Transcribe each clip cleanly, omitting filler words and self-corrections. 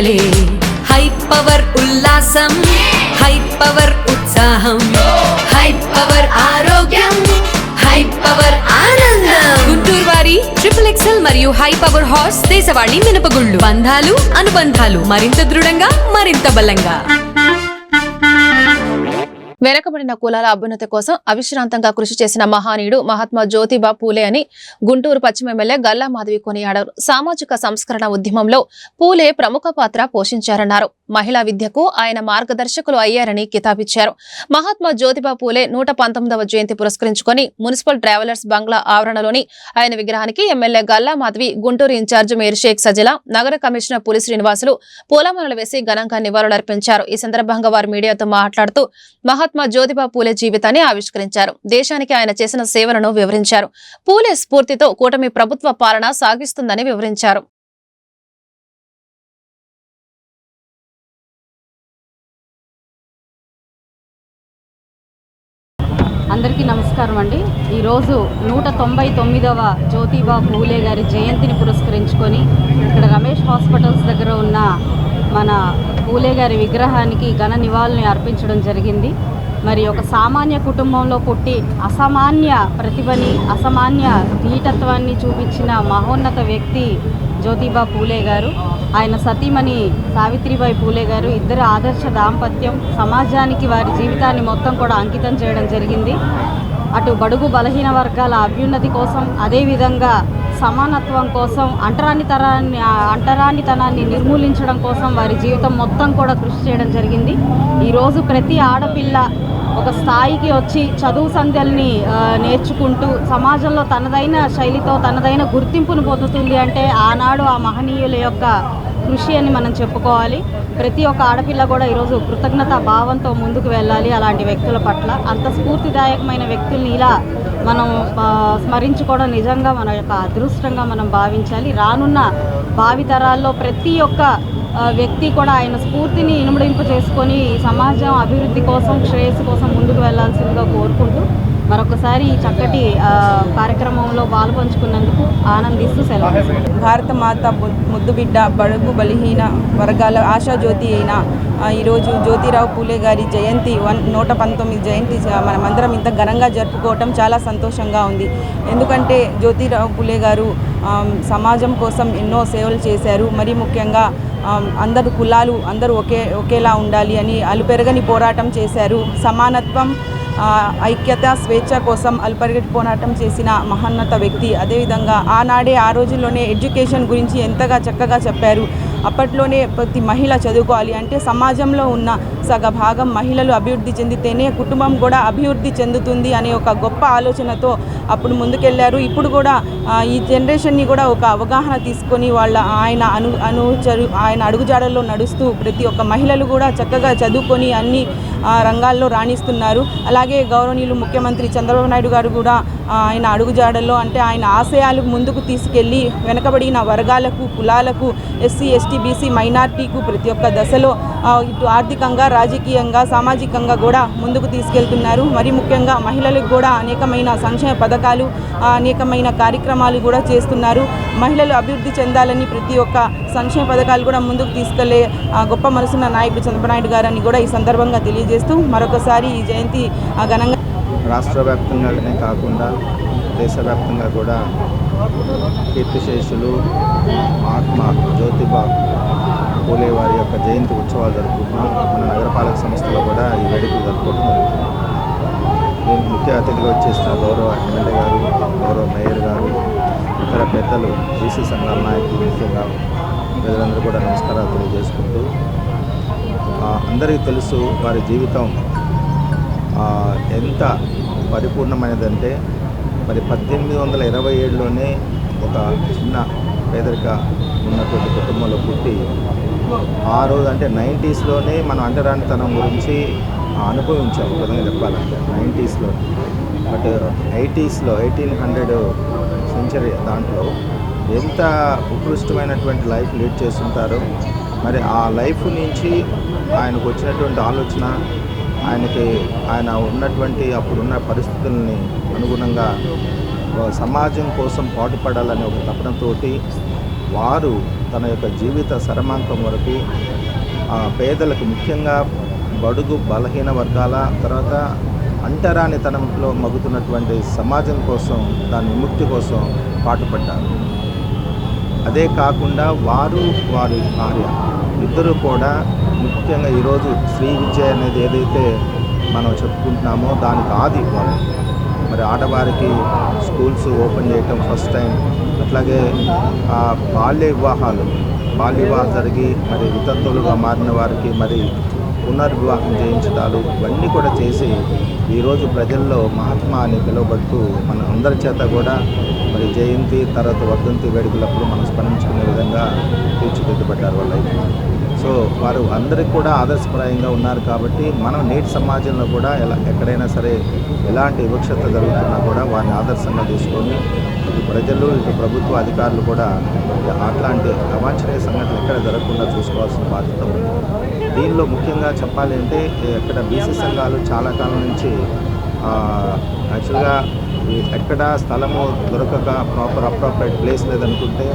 పండగలే high power ఉల్లాసం high power ఉత్సాహం high power ఆరోగ్యం హై పవర్ ఆనందం. గుంటూరు వారి XXL మరియు హై పవర్ హార్స్ దేశవాళీ మినపగుళ్ళు. బంధాలు అనుబంధాలు మరింత దృఢంగా మరింత బలంగా. వెనకబడిన కులాల అభ్యున్నతి కోసం అవిశ్రాంతంగా కృషి చేసిన మహానీయుడు మహాత్మా జ్యోతిబా పూలే అని గుంటూరు పశ్చిమ ఎమ్మెల్యే గల్లా మాధవి కొనియాడారు. సామాజిక సంస్కరణ ఉద్యమంలో పూలే ప్రముఖ పాత్ర పోషించారన్నారు. మహిళా విద్యకు ఆయన మార్గదర్శకులు అయ్యారని కితాబిచ్చారు. మహాత్మా జ్యోతిబా పూలే 119వ జయంతి పురస్కరించుకొని మున్సిపల్ ట్రావెలర్స్ బంగ్లా ఆవరణలోని ఆయన విగ్రహానికి MLA Galla Madhavi, Guntur incharge mayor Sheikh Sajila, నగర కమిషనర్ పులి శ్రీనివాసులు పూలమాలలు వేసి ఘనంగా నివాళులర్పించారు. ఈ సందర్భంగా వారు మీడియాతో మాట్లాడుతూ మహాత్మా జ్యోతిబా పూలే జీవితాన్ని ఆవిష్కరించారు. దేశానికి ఆయన చేసిన సేవలను వివరించారు. పూలే స్ఫూర్తితో కూటమి ప్రభుత్వ పాలన సాగిస్తుందని వివరించారు. అందరికీ నమస్కారం అండి. ఈరోజు 199వ జ్యోతిబా పూలే గారి జయంతిని పురస్కరించుకొని ఇక్కడ రమేష్ హాస్పిటల్స్ దగ్గర ఉన్న మన పూలే గారి విగ్రహానికి ఘన నివాళుల్ని అర్పించడం జరిగింది. మరి ఒక సామాన్య కుటుంబంలో పుట్టి అసామాన్య ప్రతిభని, అసామాన్య ధీటత్వాన్ని చూపించిన మహోన్నత వ్యక్తి జ్యోతిబా పూలే గారు. ఆయన సతీమణి సావిత్రిబాయి పూలే గారు. ఇద్దరు ఆదర్శ దాంపత్యం. సమాజానికి వారి జీవితాన్ని మొత్తం కూడా అంకితం చేయడం జరిగింది. అటు బడుగు బలహీన వర్గాల అభ్యున్నతి కోసం, అదేవిధంగా సమానత్వం కోసం, అంటరానితనాన్ని నిర్మూలించడం కోసం వారి జీవితం మొత్తం కూడా కృషి చేయడం జరిగింది. ఈరోజు ప్రతి ఆడపిల్ల ఒక స్థాయికి వచ్చి చదువు సంధ్యల్ని నేర్చుకుంటూ సమాజంలో తనదైన శైలితో తనదైన గుర్తింపును పొందుతుంది అంటే ఆనాడు ఆ మహనీయుల యొక్క కృషి అని మనం చెప్పుకోవాలి. ప్రతి ఒక్క ఆడపిల్ల కూడా ఈరోజు కృతజ్ఞతా భావంతో ముందుకు వెళ్ళాలి. అలాంటి వ్యక్తుల పట్ల అంత స్ఫూర్తిదాయకమైన వ్యక్తుల్ని ఇలా మనం స్మరించుకోవడం నిజంగా మన యొక్క అదృష్టంగా మనం భావించాలి. రానున్న భావితరాల్లో ప్రతి ఒక్క వ్యక్తి కూడా ఆయన స్ఫూర్తిని ఇనుమడింపు చేసుకొని సమాజం అభివృద్ధి కోసం, శ్రేయస్సు కోసం ముందుకు వెళ్లాల్సిందిగా కోరుకుంటూ మరొకసారి ఈ చక్కటి కార్యక్రమంలో పాల్పంచుకున్నందుకు ఆనందిస్తూ సెలవు. భారత మాత ముద్దుబిడ్డ, బడుగు బలహీన వర్గాల ఆశాజ్యోతి అయిన ఈరోజు జ్యోతిరావు పూలే గారి జయంతి 119 జయంతి మనమందరం ఇంత ఘనంగా జరుపుకోవటం చాలా సంతోషంగా ఉంది. ఎందుకంటే జ్యోతిరావు పూలే గారు సమాజం కోసం ఎన్నో సేవలు చేశారు. మరి ముఖ్యంగా అందరు కులాలు అందరూ ఒకేలా ఉండాలి అని అలుపెరగని పోరాటం చేశారు. సమానత్వం, ఐక్యత, స్వేచ్ఛ కోసం అల్పరిగటి పోరాటం చేసిన మహోన్నత వ్యక్తి. అదేవిధంగా ఆనాడే ఆ రోజుల్లోనే ఎడ్యుకేషన్ గురించి ఎంతగా చక్కగా చెప్పారు. అప్పట్లోనే ప్రతి మహిళ చదువుకోవాలి అంటే సమాజంలో ఉన్న సగ భాగం మహిళలు అభివృద్ధి చెందితేనే కుటుంబం కూడా అభివృద్ధి చెందుతుంది అనే ఒక గొప్ప ఆలోచనతో అప్పుడు ముందుకెళ్లారు. ఇప్పుడు కూడా ఈ జనరేషన్ని కూడా ఒక అవగాహన తీసుకొని ఆయన అడుగుజాడల్లో నడుస్తూ ప్రతి ఒక్క మహిళలు కూడా చక్కగా చదువుకొని అన్ని రంగాల్లో రాణిస్తున్నారు. అలాగే గౌరవనీయులు ముఖ్యమంత్రి చంద్రబాబు నాయుడు గారు కూడా ఆయన అడుగుజాడల్లో అంటే ఆయన ఆశయాలు ముందుకు తీసుకెళ్ళి వెనకబడిన వర్గాలకు, కులాలకు, ఎస్సీ, ఎస్టీ, బీసీ, మైనార్టీకు ప్రతి ఒక్క దశలో ఇటు ఆర్థికంగా, రాజకీయంగా, సామాజికంగా కూడా ముందుకు తీసుకెళ్తున్నారు. మరి ముఖ్యంగా మహిళలకు కూడా అనేకమైన సంక్షేమ పథకాలు, అనేకమైన కార్యక్రమాలు కూడా చేస్తున్నారు. మహిళలు అభివృద్ధి చెందాలని ప్రతి ఒక్క సంక్షేమ పథకాలు కూడా ముందుకు తీసుకెళ్లే గొప్ప మనసున్న నాయకుడు చంద్రబాబు నాయుడు గారని కూడా ఈ సందర్భంగా తెలియజేస్తూ మరొకసారి ఈ జయంతి ఘనంగా రాష్ట్ర వ్యాప్తంగానే కాకుండా దేశవ్యాప్తంగా కూడా కీర్తిశేషులు మహాత్మా జ్యోతిబా పూలే వారి యొక్క జయంతి ఉత్సవాలు జరుపుకుంటున్నాం. మన నగరపాలక సంస్థలో కూడా ఈ వేడుకలు జరుపుకోవడం జరుగుతుంది. దీనికి ముఖ్య అతిథిగా వచ్చేసిన గౌరవ ఎమ్మెల్యే గారు, గౌరవ మేయర్ గారు, ఇతర పెద్దలు, బీసీ సంఘాల నాయకులు, ముఖ్యంగా ప్రజలందరూ కూడా నమస్కారాలు తెలియజేసుకుంటూ అందరికీ తెలుసు వారి జీవితం ఎంత పరిపూర్ణమైనదంటే మరి 1827లోనే ఒక చిన్న పేదరిక ఉన్నటువంటి కుటుంబంలో పుట్టి ఆ రోజు అంటే 90sలోనే మనం అంటరానితనం గురించి అనుభవించాం. ఒక విధంగా చెప్పాలంటే 90sలో. బట్ 80sలో 1800 సెంచరీ దాంట్లో ఎంత ఉత్కృష్టమైనటువంటి లైఫ్ లీడ్ చేస్తుంటారో మరి ఆ లైఫ్ నుంచి ఆయనకు వచ్చినటువంటి ఆలోచన, ఆయన ఉన్నటువంటి అప్పుడున్న పరిస్థితుల్ని అనుగుణంగా సమాజం కోసం పాటుపడాలనే ఒక తపనతోటి వారు తన యొక్క జీవిత సరమాంకం వరకు పేదలకు, ముఖ్యంగా బడుగు బలహీన వర్గాల, తర్వాత అంటరానితనంలో మగ్గుతున్నటువంటి సమాజం కోసం, దాని విముక్తి కోసం పాటుపడ్డారు. అదే కాకుండా వారు, వారి భార్య ఇద్దరు కూడా ముఖ్యంగా ఈరోజు శ్రీ విద్య అనేది ఏదైతే మనం చెప్పుకుంటున్నామో దానికి ఆది వాళ్ళు. మరి ఆడవారికి స్కూల్స్ ఓపెన్ చేయటం ఫస్ట్ టైం, అట్లాగే బాల్య వివాహాలు జరిగి మరి వితంతులుగా మారిన వారికి మరి పునర్వివాహం చేయించడాలు ఇవన్నీ కూడా చేసి ఈరోజు ప్రజల్లో మహాత్మా అని పిలువబడుతూ మన అందరి చేత కూడా మరి జయంతి తర్వాత వర్ధంతి వేడుకలప్పుడు మనం స్మరించుకునే విధంగా తీర్చిదిద్దబడ్డారు వాళ్ళ. సో వారు అందరికి కూడా ఆదర్శప్రాయంగా ఉన్నారు కాబట్టి మనం నేటి సమాజంలో కూడా ఎక్కడైనా సరే ఎలాంటి వివక్షత జరుగుతున్నా కూడా వారిని ఆదర్శంగా తీసుకొని ఇటు ప్రజలు, ఇటు ప్రభుత్వ అధికారులు కూడా అట్లాంటి అవాంఛనీయ సంఘటనలు ఎక్కడ జరగకుండా చూసుకోవాల్సిన బాధ్యత ఉంది. దీనిలో ముఖ్యంగా చెప్పాలి అంటే ఇక్కడ బీసీ సంఘాలు చాలా కాలం నుంచి యాక్చువల్గా ఎక్కడ స్థలము దొరకక అప్రాపరేట్ ప్లేస్ లేదనుకుంటే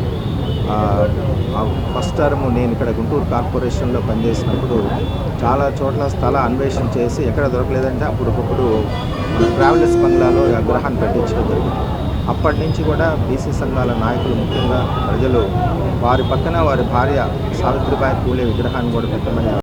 ఫస్ట్ టర్మ్ నేను ఇక్కడ గుంటూరు కార్పొరేషన్లో పనిచేసినప్పుడు చాలా చోట్ల స్థల అన్వేషణ చేసి ఎక్కడ దొరకలేదంటే అప్పుడప్పుడు ట్రావెలర్స్ బంగ్లాలో గృహాన్ని పెట్టించడం జరిగింది. అప్పటి నుంచి కూడా బీసీ సంఘాల నాయకులు, ముఖ్యంగా ప్రజలు వారి పక్కన వారి భార్య సావిత్రిబాయి పూలే విగ్రహాన్ని కూడా పెట్టమని